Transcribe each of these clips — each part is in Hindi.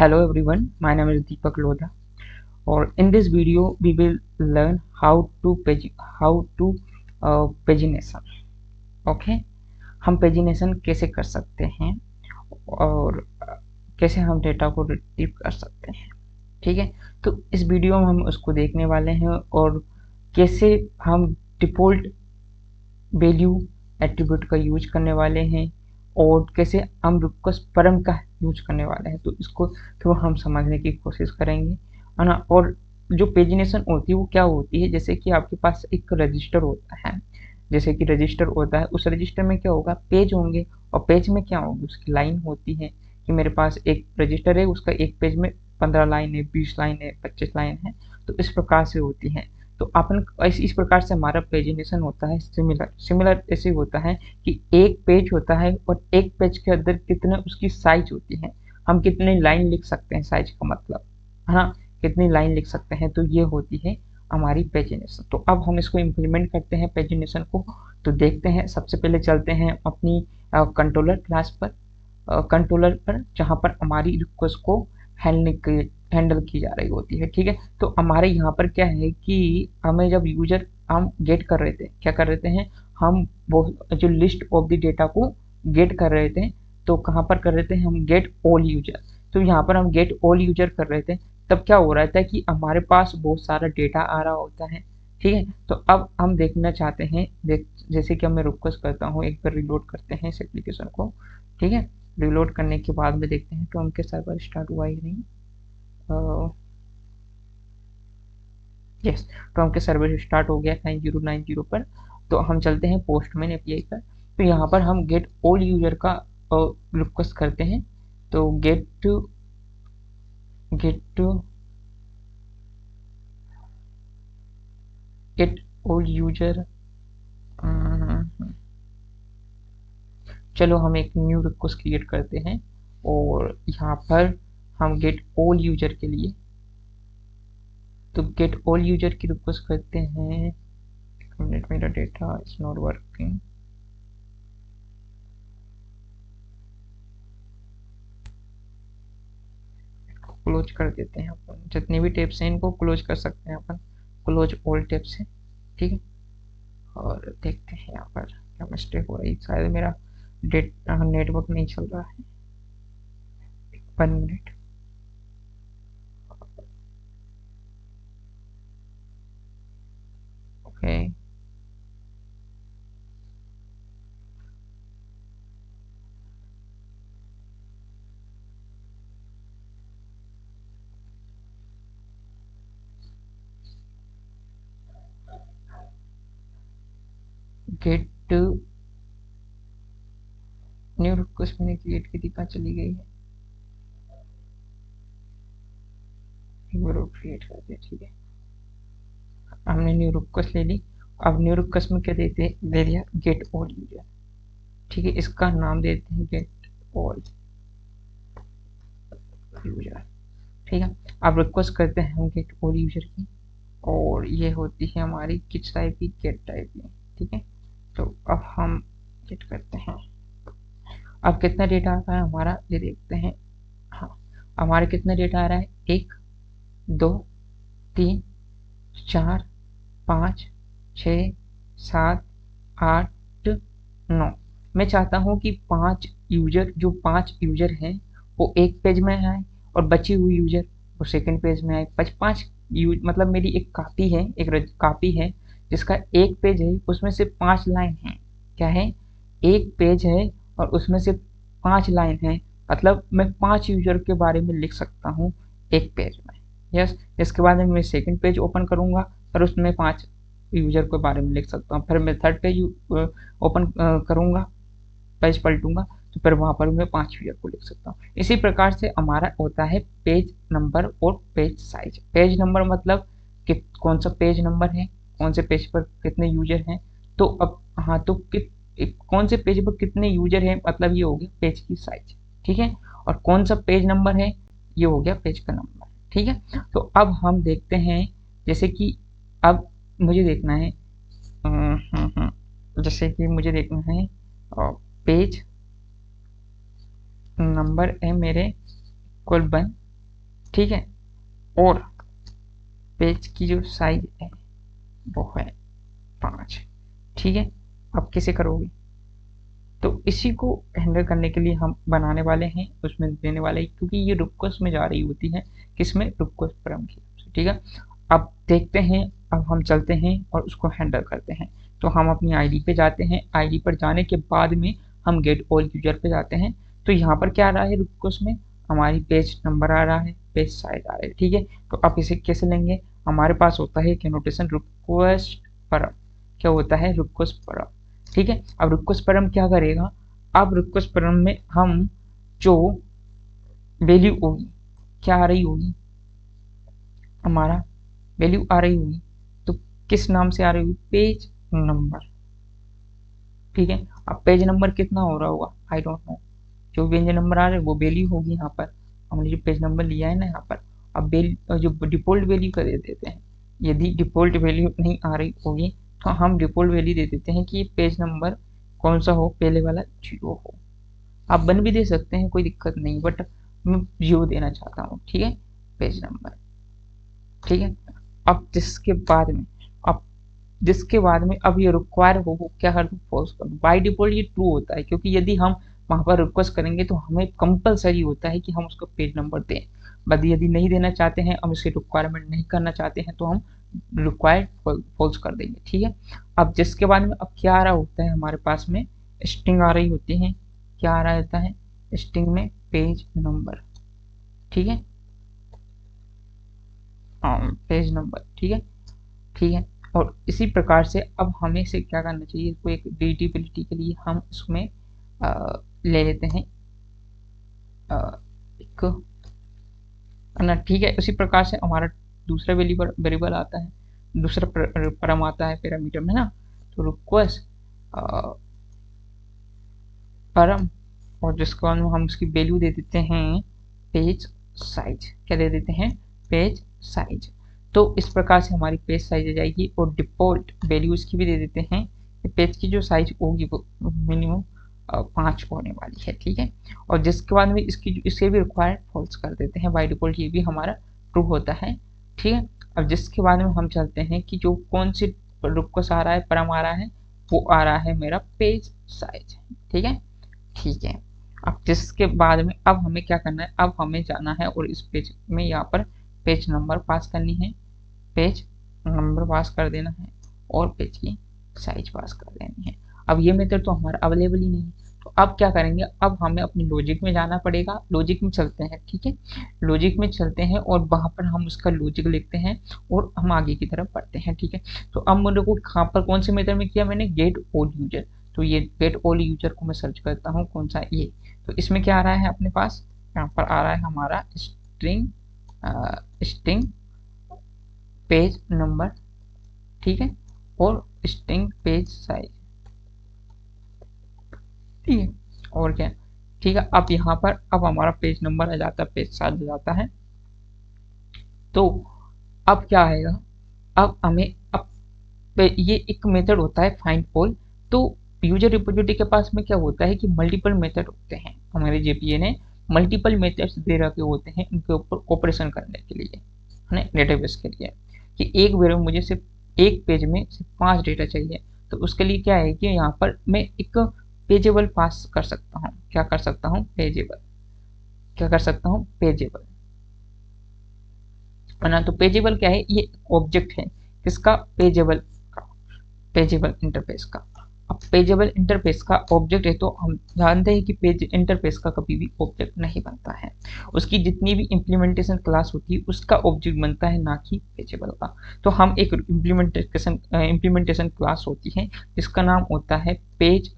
Hello everyone, my name is Deepak Lodha, or in this video we will learn how to pagination. Okay, हम पेजिनेशन कैसे कर सकते हैं और कैसे हम डेटा को रिट्रीव कर सकते हैं। ठीक है, तो इस वीडियो में हम उसको देखने वाले हैं और कैसे हम डिफ़ॉल्ट वैल्यू एट्रीब्यूट का यूज करने वाले हैं और कैसे हम रिक्वेस्ट परम का यूज करने वाले हैं। तो इसको थोड़ा हम समझने की कोशिश करेंगे, है ना। और जो पेजिनेशन होती है वो क्या होती है, जैसे कि आपके पास एक रजिस्टर होता है, जैसे कि रजिस्टर होता है, उस रजिस्टर में क्या होगा, पेज होंगे, और पेज में क्या होगी, उसकी लाइन होती है कि मेरे पास एक रजिस्टर है, उसका एक पेज में 15 लाइन है, 20 लाइन है, 25 लाइन है, तो इस प्रकार से होती है। तो अपन इस प्रकार से हमारा पेजिनेशन होता है। सिमिलर ऐसे होता है कि एक पेज होता है और एक पेज के अंदर कितने उसकी साइज होती है, हम कितनी लाइन लिख सकते हैं, साइज का मतलब, हाँ, कितनी लाइन लिख सकते हैं, तो ये होती है हमारी पेजिनेशन। तो अब हम इसको इम्प्लीमेंट करते हैं पेजिनेशन को। तो देखते हैं, सबसे पहले चलते हैं अपनी कंट्रोलर क्लास पर, कंट्रोलर पर जहाँ पर हमारी रिक्वेस्ट को हैंडल की जा रही होती है। ठीक है, तो हमारे यहाँ पर क्या है कि हमें जब यूजर हम गेट कर रहे थे, क्या कर रहे थे, हम वो जो लिस्ट ऑफ द डेटा को गेट कर रहे थे, तो कहाँ पर कर रहे थे, हम गेट ऑल यूजर। तो यहाँ पर हम गेट ऑल यूजर कर रहे थे, तब क्या हो रहा था कि हमारे पास बहुत सारा डेटा आ रहा होता है। ठीक है, तो अब हम देखना चाहते हैं, जैसे कि मैं रिक्वेस्ट करता हूँ, एक बार रिलोड करते हैं इस एप्लीकेशन को। ठीक है, रिलोड करने के बाद में देखते हैं टॉम के सर्वर स्टार्ट हुआ ही नहीं। यस, टॉम के सर्वर स्टार्ट हो गया 9090 पर। तो हम चलते हैं पोस्टमैन एपीआई पर। तो यहाँ पर हम गेट ऑल यूजर का रिक्वेस्ट करते हैं। तो गेट ऑल यूजर, चलो हम एक न्यू रिक्वेस्ट क्रिएट करते हैं और यहाँ पर हम गेट ऑल यूजर के लिए, तो गेट ऑल यूजर की रिक्वेस्ट करते हैं। एक मिनट, मेरा data is not working. Close कर देते हैं, अपन जितने भी टेप्स हैं इनको क्लोज कर सकते हैं अपन, क्लोज ऑल टेप्स है। ठीक है, और देखते हैं यहाँ पर क्या मिस्टेक हो रही है, शायद मेरा डेटा नेटवर्क नहीं चल रहा है। 1 minute. Okay, get new request मैंने क्रिएट की थी, कहाँ चली गई है, क्रिएट कर दिया। ठीक है, हमने न्यू रिक्वेस्ट ले ली। अब न्यू रिक्वेस्ट में क्या देते दे दिया, गेट ऑल यूजर। ठीक है, इसका नाम देते हैं गेट ऑल यूजर। ठीक है, अब रिक्वेस्ट करते हैं हम गेट ऑल यूजर की, और ये होती है हमारी किस टाइप की, गेट टाइप की। ठीक है, तो अब हम गेट करते हैं। अब कितना डेटा आता है हमारा, ये देखते हैं। हाँ, हमारे कितना डेटा आ रहा है, 1 2 3 4 5 6 7 8 9। मैं चाहता हूँ कि 5 यूजर हैं वो एक पेज में आए, और बची हुई यूजर वो सेकंड पेज में आए। 5 मतलब मेरी एक कॉपी है, कॉपी है जिसका एक पेज है, उसमें से 5 लाइन है। क्या है, एक पेज है और उसमें से 5 लाइन है, मतलब मैं 5 यूजर के बारे में लिख सकता हूँ एक पेज में। यस, इसके बाद में मैं सेकंड पेज ओपन करूँगा और उसमें 5 यूजर के बारे में लिख सकता हूँ। फिर मैं थर्ड पेज ओपन करूँगा, पेज पलटूंगा, तो फिर वहाँ पर मैं 5 यूजर को लिख सकता हूँ। इसी प्रकार से हमारा होता है पेज नंबर और पेज साइज। पेज नंबर मतलब कि कौन सा पेज नंबर है, कौन से पेज पर कितने यूजर हैं। तो अब हाँ, तो कौन से पेज पर कितने यूजर हैं, मतलब ये हो गया पेज की साइज। ठीक है, और कौन सा पेज नंबर है, ये हो गया पेज का नंबर। ठीक है, तो अब हम देखते हैं, जैसे कि अब मुझे देखना है, जैसे कि मुझे देखना है पेज नंबर है मेरे इक्वल 1, ठीक है, और पेज की जो साइज है वो है 5। ठीक है, अब कैसे करोगे? तो इसी को हैंडल करने के लिए हम बनाने वाले हैं, उसमें देने वाले हैं, क्योंकि ये रिक्वेस्ट में जा रही होती है, किसमें? रिक्वेस्ट परम की। ठीक है, अब देखते हैं, अब हम चलते हैं और उसको हैंडल करते हैं। तो हम अपनी आईडी पे जाते हैं, आईडी पर जाने के बाद में हम गेट ऑल यूजर पे जाते हैं। तो यहाँ पर क्या आ रहा है? रिक्वेस्ट में हमारी पेज नंबर आ रहा है, पेज साइज आ रहा है। ठीक है, तो अब इसे कैसे लेंगे? हमारे पास होता है नोटेशन रिक्वेस्ट परम। क्या होता है? रिक्वेस्ट परम। ठीक है, अब रिक्वेस्ट परम क्या करेगा? अब रिक्वेस्ट परम में हम जो वैल्यू होगी, क्या आ रही होगी? हमारा वैल्यू आ रही होगी, तो किस नाम से आ रही होगी? Page number. ठीक है, अब पेज नंबर कितना हो रहा होगा? I don't know. जो पेज नंबर आ रहा है वो वैल्यू होगी। यहाँ पर हमने जो पेज नंबर लिया है ना, यहाँ पर अब जो डिफॉल्ट वैल्यू का दे देते हैं। यदि डिफॉल्ट वैल्यू नहीं आ रही होगी तो हम डिफॉल्ट वैल्यू दे देते हैं कि पेज नंबर कौन सा हो, पहले वाला 0 हो। आप 1 भी दे सकते हैं, कोई दिक्कत नहीं, बट मैं 0 देना चाहता हूँ। ठीक है, पेज नंबर। ठीक है, अब जिसके बाद में अब ये रिक्वायर हो, वो क्या कर दूँ? फॉल्स कर दूँ। बाई डिफॉल्ट ये ट्रू होता है, क्योंकि यदि हम वहाँ पर रिक्वेस्ट करेंगे तो हमें कंपलसरी होता है कि हम उसको पेज नंबर दें। बट यदि नहीं देना चाहते हैं, हम इसकी रिक्वायरमेंट नहीं करना चाहते हैं, तो हम रिक्वायर्ड फॉल्स कर देंगे। ठीक है, अब जिसके बाद में अब क्या आ रहा होता है? हमारे पास में स्ट्रिंग आ रही होती है। क्या आ रहा होता है? स्ट्रिंग में पेज नंबर। ठीक है, पेज नंबर। ठीक है, ठीक है, और इसी प्रकार से अब हमें से क्या करना चाहिए? कोई एक रीडेबिलिटी के लिए हम इसमें ले लेते हैं एक ना। ठीक है, उसी प्रकार से हमारा दूसरा वेरिएबल आता है, दूसरा परम आता है पैरामीटर में ना। तो रिक्वेस्ट परम, और जिसको हम उसकी वैल्यू दे देते हैं पेज साइज। क्या दे देते हैं? Page size. तो इस प्रकार से हमारी पेज साइज आ जाएगी, और डिफॉल्ट वैल्यू इसकी भी दे देते हैं कि पेज की जो साइज होगी वो मिनिमम 5 होने वाली है। ठीक है, और जिसके बाद में इसके भी रिक्वायर्ड फॉल्स कर देते हैं। बाय डिफॉल्ट ये भी हमारा ट्रू होता है। ठीक है, अब जिसके बाद में हम चलते हैं कि जो कौन सी रिक्वेस्ट आ रहा है, परम आ रहा है, वो आ रहा है मेरा पेज साइज। ठीक है, ठीक है, अब जिसके बाद में अब हमें क्या करना है? अब हमें जाना है और इस पेज में यहाँ पर पेज नंबर पास करनी है, पेज नंबर पास कर देना है, और पेज की साइज पास कर देनी है। अब ये मेथड तो हमारा अवेलेबल ही नहीं है, तो अब क्या करेंगे? अब हमें अपनी लॉजिक में जाना पड़ेगा। लॉजिक में चलते हैं। ठीक है, लॉजिक में चलते हैं और वहां पर हम उसका लॉजिक लिखते हैं और हम आगे की तरफ बढ़ते हैं। ठीक है, तो अब मेरे को कहाँ पर कौन से मेथड में किया मैंने? Get all user. तो ये गेट ऑल यूजर को मैं सर्च करता हूँ, कौन सा? ये। तो इसमें क्या आ रहा है अपने पास? यहाँ पर आ रहा है हमारा स्ट्रिंग पेज नंबर। ठीक है, और स्ट्रिंग पेज साइज। ठीक है, और क्या? ठीक है, अब यहाँ पर अब हमारा पेज नंबर आ जाता है, पेज साइज आ जाता है। तो अब क्या आएगा? अब हमें अब ये एक मेथड होता है फाइंड ऑल। तो यूजर रिपोजिटरी के पास में क्या होता है कि मल्टीपल मेथड होते हैं। हमारे जेपीए ने मल्टीपल मेथड्स दे रखे होते हैं इनके ऊपर ऑपरेशन करने के लिए, है ना, डेटाबेस के लिए, कि एक बार में मुझे सिर्फ एक पेज में सिर्फ 5 डेटा चाहिए। तो उसके लिए क्या है कि यहाँ पर मैं एक पेजेबल पास कर सकता हूँ। क्या कर सकता हूँ? पेजेबल। क्या कर सकता हूँ? पेजेबल। है ना, तो पेजेबल क्या है? ये ऑब्जेक्ट है किसका? पेजेबल का, पेजेबल इंटरफेस का। अब पेजेबल इंटरफेस का ऑब्जेक्ट है, तो हम जानते हैं कि पेज इंटरफेस का कभी भी ऑब्जेक्ट नहीं बनता है। उसकी जितनी भी इम्प्लीमेंटेशन क्लास होती है उसका ऑब्जेक्ट बनता है, ना कि पेजेबल का। तो हम एक इम्प्लीमेंटेशन क्लास होती है जिसका नाम होता है पेज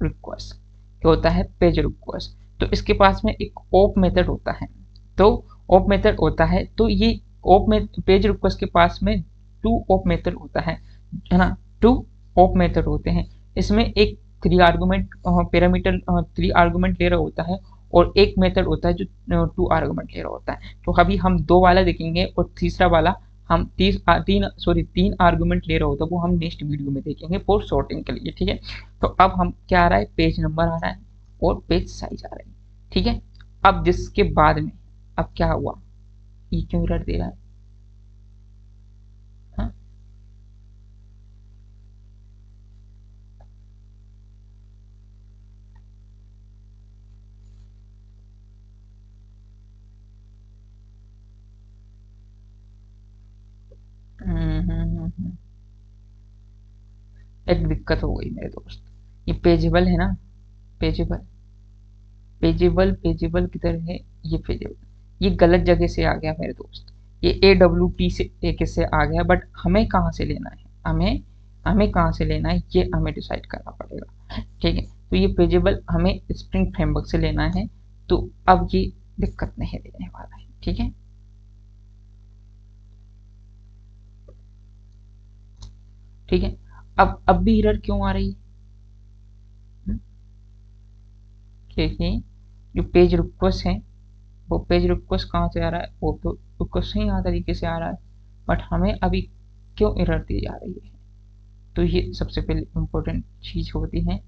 रिक्वेस्ट। क्या होता है? Page request. तो इसके पास में एक ओप मेथड होता है। तो ओप मेथड होता है, तो ये ओप में पेज रिक्वेस्ट के पास में 2 ओप मेथड होता है ना, 2 ओप मेथड होते हैं। इसमें एक 3 आर्गुमेंट पैरामीटर 3 आर्गुमेंट ले रहा होता है, और एक मेथड होता है जो 2 आर्गुमेंट ले रहा होता है। तो अभी हम 2 वाला देखेंगे, और तीसरा वाला हम 3 आर्गुमेंट ले रहा होता है, वो हम नेक्स्ट वीडियो में देखेंगे फॉर सॉर्टिंग के लिए। ठीक है, तो अब हम क्या आ रहा है? पेज नंबर आ रहा है और पेज साइज आ रहा है। ठीक है, अब जिसके बाद में अब क्या हुआ? ये क्यों एरर दे रहा है? हाँ? एक दिक्कत हो गई मेरे दोस्त। ये पेजेबल है ना? पेजेबल, पेजेबल किधर है? ये पेजेबल, ये गलत जगह से आ गया मेरे दोस्त। ये AWT से एक से आ गया, बट हमें कहाँ से लेना है? हमें हमें कहाँ से लेना है ये हमें डिसाइड करना पड़ेगा। ठीक है, तो ये पेजेबल हमें स्प्रिंग फ्रेमवर्क से लेना है। तो अब ये दिक्कत नहीं देने वाला है। ठीक है, ठीक है। अब भी एरर क्यों आ रही है? हम्म, क्योंकि जो पेज रिक्वेस्ट है, वो पेज रिक्वेस्ट कहाँ से आ रहा है? वो तो रिक्वेस्ट ही यहाँ तरीके से आ रहा है, बट हमें अभी क्यों एरर दी जा रही है? तो ये सबसे पहले इम्पोर्टेंट चीज होती है।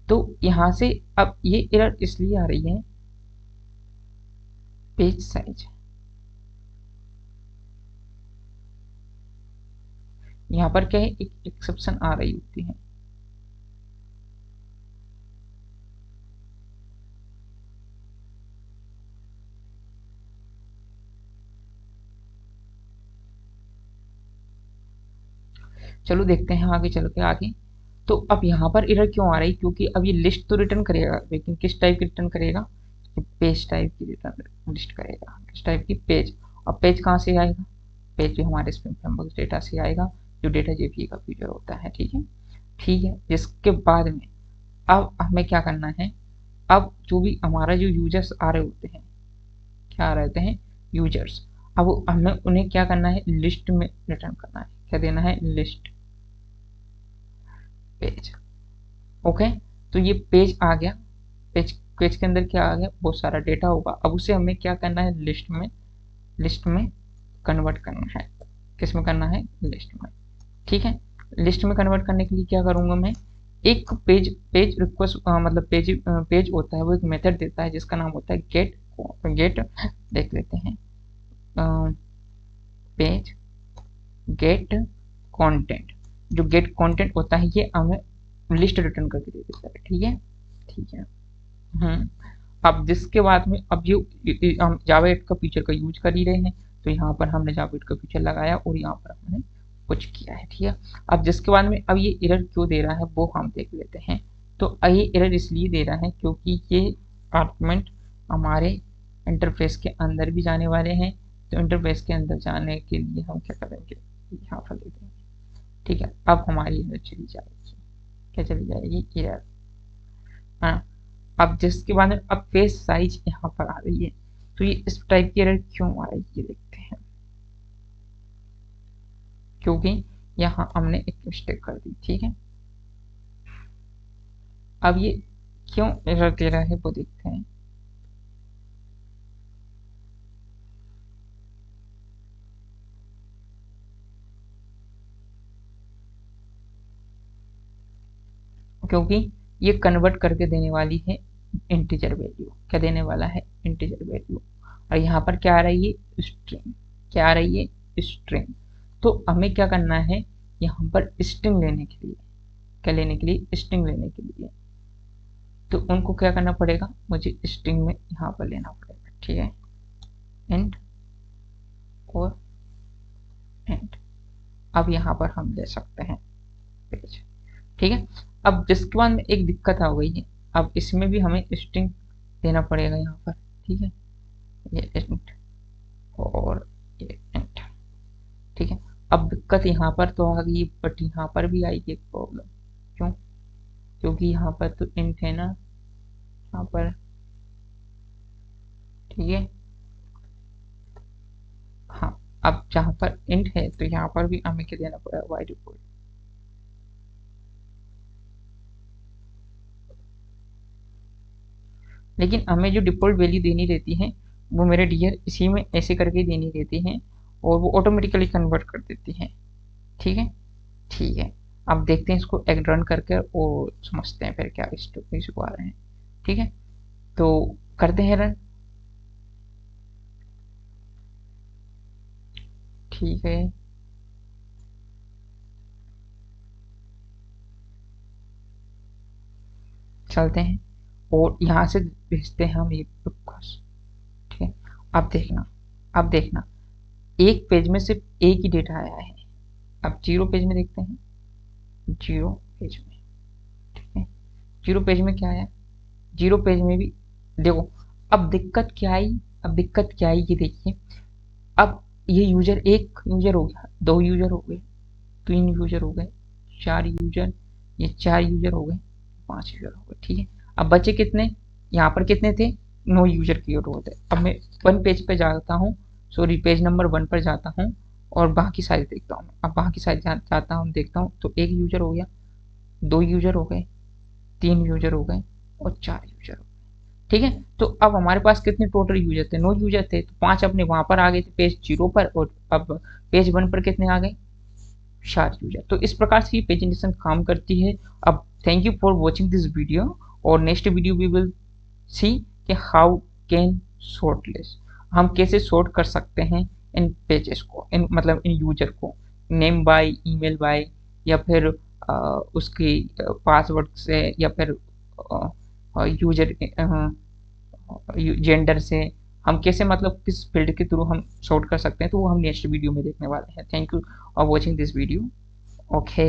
तो यहाँ से अब ये एरर इसलिए आ रही है, पेज साइज, यहाँ पर क्या है, एक एक्सेप्शन आ रही होती है। चलो देखते हैं आगे चल के आगे। तो अब यहाँ पर एरर क्यों आ रही? क्योंकि अब ये लिस्ट तो रिटर्न करेगा, लेकिन किस टाइप की रिटर्न करेगा? पेज टाइप की रिटर्न लिस्ट करेगा। किस टाइप की? पेज। अब पेज कहाँ से आएगा? पेज जो हमारे स्प्रिंग फ्रेमवर्क डेटा से आएगा, जो डेटा जेपी का फीचर होता है। ठीक है, ठीक है। जिसके बाद में अब हमें क्या करना है? अब जो भी हमारा जो यूजर्स आ रहे होते हैं, क्या आ रहे होते हैं? यूजर्स। अब हमें उन्हें क्या करना है? लिस्ट में रिटर्न करना है। क्या देना है? List page. ओके, तो ये पेज आ गया। पेज, पेज के अंदर क्या आ गया? बहुत सारा डेटा होगा। अब उसे हमें क्या करना है? लिस्ट में कन्वर्ट करना है। किस में करना है? लिस्ट में। ठीक है, लिस्ट में कन्वर्ट करने के लिए क्या करूंगा मैं? एक पेज रिक्वेस्ट मतलब पेज होता है, वो एक मेथड देता है जिसका नाम होता है गेट। देख लेते हैं, पेज गेट कंटेंट। जो गेट कंटेंट होता है ये हमें लिस्ट रिटर्न करके दे देता है। ठीक है, ठीक है। हम्म। अब जिसके बाद में अब ये हम जावा 8 का फीचर का यूज कर ही रहे हैं, तो यहाँ पर हमने जावा 8 का फीचर लगाया और यहाँ पर हमने कुछ किया है। ठीक है, अब जिसके बाद में अब ये एरर क्यों दे रहा है वो हम देख लेते हैं। तो ये एरर इसलिए दे रहा है क्योंकि ये आर्गुमेंट हमारे इंटरफेस के अंदर भी जाने वाले हैं। तो इंटरफेस के अंदर जाने के लिए हम क्या करेंगे? यहाँ पर ले देंगे। ठीक है, अब हमारी एरर चली जाएगी। क्या चली जाएगी? एरर। हाँ, अब जिसके बाद में अब पेज साइज यहाँ पर आ रही है। तो ये इस टाइप की एरर क्यों आ रही है ये देखते हैं। क्योंकि यहाँ हमने एक मिस्टेक कर दी। ठीक है, अब ये क्यों एरर दे रहा है वो देखते हैं। क्योंकि ये कन्वर्ट करके देने वाली है इंटीजर वैल्यू। क्या देने वाला है? Integer value. और यहाँ पर क्या आ रही है? स्ट्रिंग। क्या आ रही है? स्ट्रिंग। तो हमें क्या करना है? यहाँ पर स्ट्रिंग लेने के लिए, क्या लेने के लिए? स्ट्रिंग लेने के लिए। तो उनको क्या करना पड़ेगा? मुझे स्ट्रिंग में यहाँ पर लेना पड़ेगा। ठीक है, इंट और इंट। अब यहाँ पर हम ले सकते हैं पेज। ठीक है, अब जिसके बाद में एक दिक्कत आ गई है, अब इसमें भी हमें स्ट्रिंग देना पड़ेगा यहाँ पर। ठीक है, ये इंट और ये इंट। ठीक है, अब दिक्कत यहाँ पर तो आ गई, बट यहाँ पर भी आएगी एक प्रॉब्लम। क्यों? क्योंकि यहाँ पर तो इंट है ना, यहाँ पर। ठीक है, हाँ। अब जहाँ पर इंट है तो यहाँ पर भी हमें क्या देना पड़ेगा? By default. लेकिन हमें जो डिफ़ॉल्ट वैल्यू देनी रहती है वो मेरे डियर इसी में ऐसे करके देनी रहती है, और वो ऑटोमेटिकली कन्वर्ट कर देती है। ठीक है, ठीक है। अब देखते हैं इसको एक रन करके और समझते हैं फिर क्या इशू आ रहे हैं। ठीक है, तो करते हैं रन। ठीक है, चलते हैं और यहाँ से भेजते हैं हम एक रिक्वेस्ट। ठीक है, अब देखना, अब देखना एक पेज में सिर्फ एक ही डेटा आया है। अब जीरो पेज में देखते हैं, जीरो पेज में, ठीक है, जीरो पेज में क्या आया, जीरो पेज में भी देखो। अब दिक्कत क्या आई, अब दिक्कत क्या आई ये देखिए। अब ये यूजर, एक यूजर हो गया, दो यूजर हो गए, तीन यूजर हो गए, चार यूजर, ये चार यूजर हो गए, पांच यूजर हो गए। ठीक है, अब बचे कितने, यहाँ पर कितने थे, नो यूजर की जरूरत है। अब मैं वन पेज पे जाता हूँ, सॉरी पेज नंबर वन पर जाता हूँ और बाकी साइज देखता हूँ। अब बाकी साइज जाता हूँ, देखता हूँ तो एक यूजर हो गया, दो यूजर हो गए, तीन यूजर हो गए और चार यूजर हो गए। ठीक है, तो अब हमारे पास कितने टोटल यूजर थे, नो यूजर थे, तो पांच अपने वहां पर आ गए थे पेज जीरो पर, और अब पेज वन पर कितने आ गए, चार यूजर। तो इस प्रकार से ये पेजिनेशन काम करती है। अब thank you for watching this video, और next video we will see कि हाउ कैन सॉर्ट लिस्ट, हम कैसे सॉर्ट कर सकते हैं इन पेजेस को, इन मतलब इन यूजर को, नेम बाय, ईमेल बाय, या फिर उसकी पासवर्ड से, या फिर यूजर जेंडर से, हम कैसे मतलब किस फील्ड के थ्रू हम सॉर्ट कर सकते हैं, तो वो हम नेक्स्ट वीडियो में देखने वाले हैं। Thank you for watching this video. Okay.